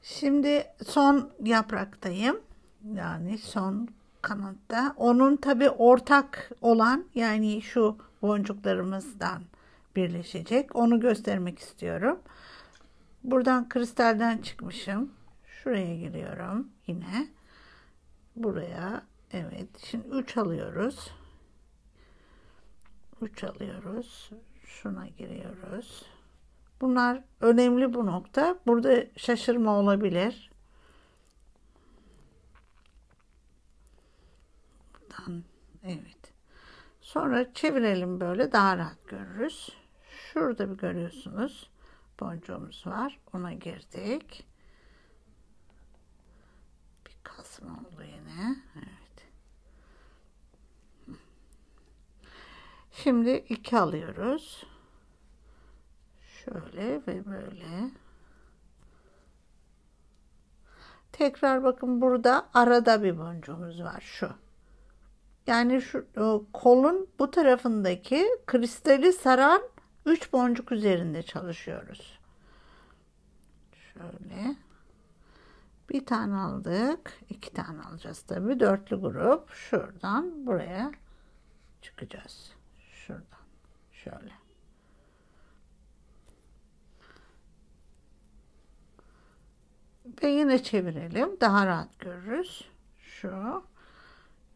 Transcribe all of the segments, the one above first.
Şimdi son yapraktayım. Yani son kanatta. Onun tabi ortak olan, yani şu boncuklarımızdan birleşecek. Onu göstermek istiyorum. Buradan kristalden çıkmışım. Şuraya giriyorum yine. Buraya. Evet. Şimdi 3 alıyoruz. 3 alıyoruz. Şuna giriyoruz. Bunlar önemli bu nokta. Burada şaşırma olabilir. Buradan, evet. Sonra çevirelim, böyle daha rahat görürüz. Şurada bir görüyorsunuz. Boncuğumuz var. Ona girdik. Bir kasma oldu yine. Evet. Şimdi 2 alıyoruz. Şöyle ve böyle. Tekrar bakın, burada arada bir boncuğumuz var. Şu. Yani şu kolun bu tarafındaki kristali saran 3 boncuk üzerinde çalışıyoruz. Şöyle. Bir tane aldık. 2 tane alacağız tabii. Dörtlü grup. Şuradan buraya çıkacağız. Şuradan. Şöyle. Ve yine çevirelim. Daha rahat görürüz. Şu.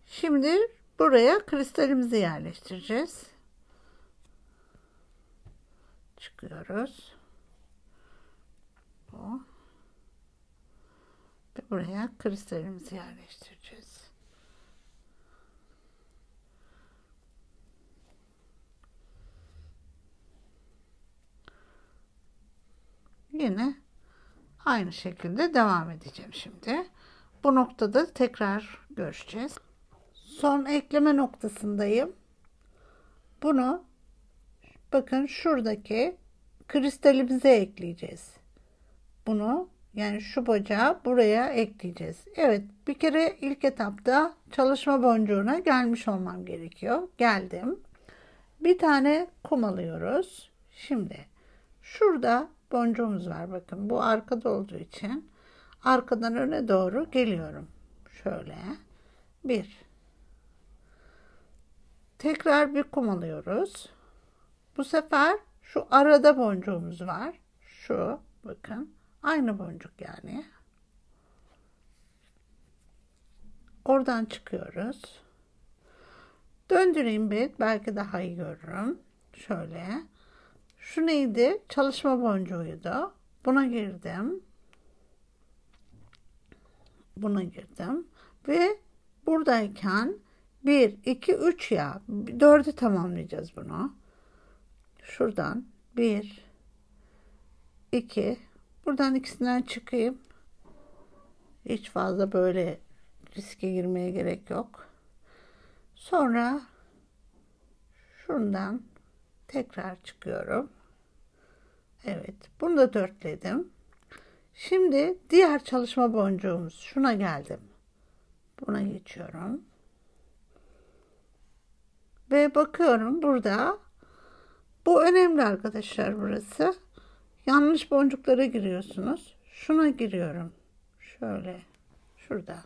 Şimdi buraya kristalimizi yerleştireceğiz. Çıkıyoruz. Bu. Ve buraya kristalimizi yerleştireceğiz. Yine aynı şekilde devam edeceğim şimdi. Bu noktada tekrar görüşeceğiz. Son ekleme noktasındayım. Bunu bakın şuradaki kristalimize ekleyeceğiz. Bunu, yani şu bacağı buraya ekleyeceğiz. Evet, bir kere ilk etapta çalışma boncuğuna gelmiş olmam gerekiyor. Geldim. Bir tane kum alıyoruz. Şimdi şurada boncuğumuz var. Bakın bu arkada olduğu için arkadan öne doğru geliyorum. Şöyle. Bir. Tekrar bir kum alıyoruz. Bu sefer şu arada boncuğumuz var. Şu bakın. Aynı boncuk yani. Oradan çıkıyoruz. Döndüreyim bir. Belki daha iyi görürüm. Şöyle. Şu neydi? Çalışma boncuğuydu. Buna girdim. Buna girdim. Ve buradayken 1, 2, 3 ya. 4'ü tamamlayacağız bunu. Şuradan 1, 2. Buradan ikisinden çıkayım. Hiç fazla böyle riske girmeye gerek yok. Sonra şundan tekrar çıkıyorum. Evet. Bunu da dörtledim. Şimdi diğer çalışma boncuğumuz. Şuna geldim. Buna geçiyorum. Ve bakıyorum burada. Bu önemli arkadaşlar burası. Yanlış boncuklara giriyorsunuz. Şuna giriyorum. Şöyle. Şurada.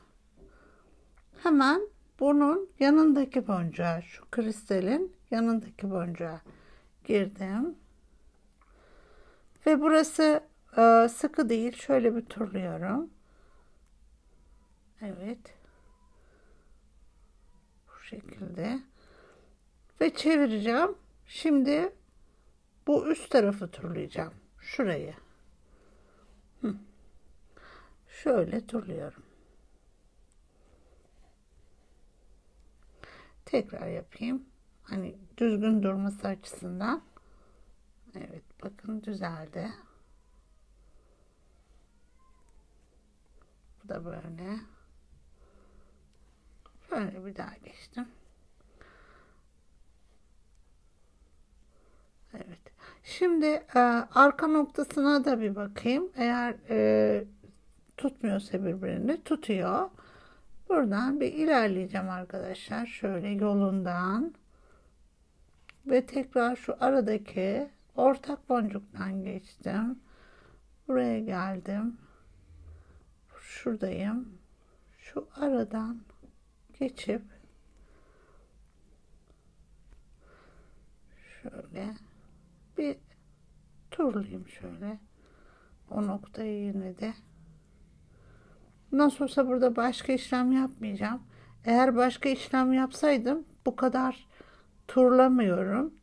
Hemen bunun yanındaki boncuğa, şu kristalin yanındaki boncuğa girdim. Ve burası sıkı değil. Şöyle bir turluyorum. Evet. Bu şekilde. Ve çevireceğim. Şimdi bu üst tarafı turlayacağım. Şurayı. Şöyle turluyorum. Tekrar yapayım. Hani düzgün durması açısından. Evet, bakın düzeldi. Bu da böyle. Şöyle bir daha geçtim. Evet. Şimdi arka noktasına da bir bakayım. Eğer tutmuyorsa birbirini, tutuyor. Buradan bir ilerleyeceğim arkadaşlar. Şöyle yolundan. Ve tekrar şu aradaki ortak boncuktan geçtim. Buraya geldim. şuradayım. Şu aradan geçip şöyle bir turlayayım şöyle. O noktayı yine de. Nasıl olsa burada başka işlem yapmayacağım. Eğer başka işlem yapsaydım bu kadar turlamıyorum.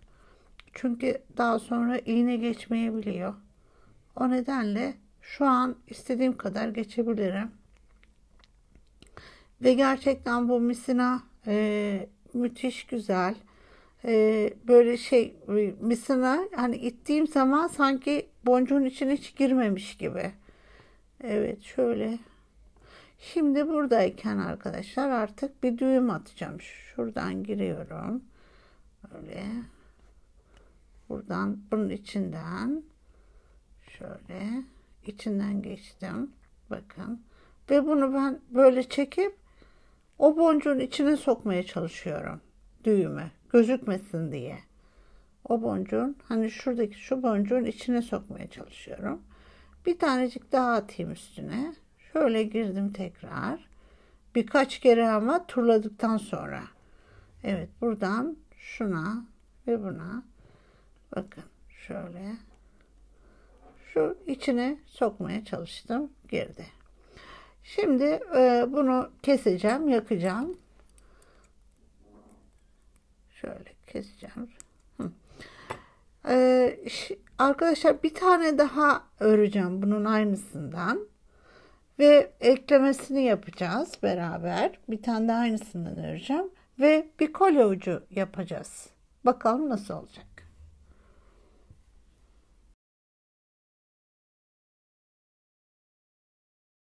Çünkü daha sonra iğne geçmeyebiliyor. O nedenle şu an istediğim kadar geçebilirim. Ve gerçekten bu misina müthiş güzel. Böyle şey misina hani ittiğim zaman sanki boncuğun içine hiç girmemiş gibi. Evet şöyle. Şimdi buradayken arkadaşlar artık bir düğüm atacağım. Şuradan giriyorum. Böyle. Buradan bunun içinden şöyle içinden geçtim. Bakın. Ve bunu ben böyle çekip o boncuğun içine sokmaya çalışıyorum. Düğümü gözükmesin diye. O boncuğun hani şuradaki şu boncuğun içine sokmaya çalışıyorum. Bir tanecik daha atayım üstüne. Şöyle girdim tekrar. Birkaç kere ama turladıktan sonra. Evet buradan şuna ve buna bakın şöyle şu içine sokmaya çalıştım. Girdi. Şimdi bunu keseceğim, yakacağım. Şöyle keseceğim. Arkadaşlar bir tane daha öreceğim bunun aynısından. Ve eklemesini yapacağız beraber. Bir tane daha aynısından öreceğim. Ve bir kolye ucu yapacağız. Bakalım nasıl olacak.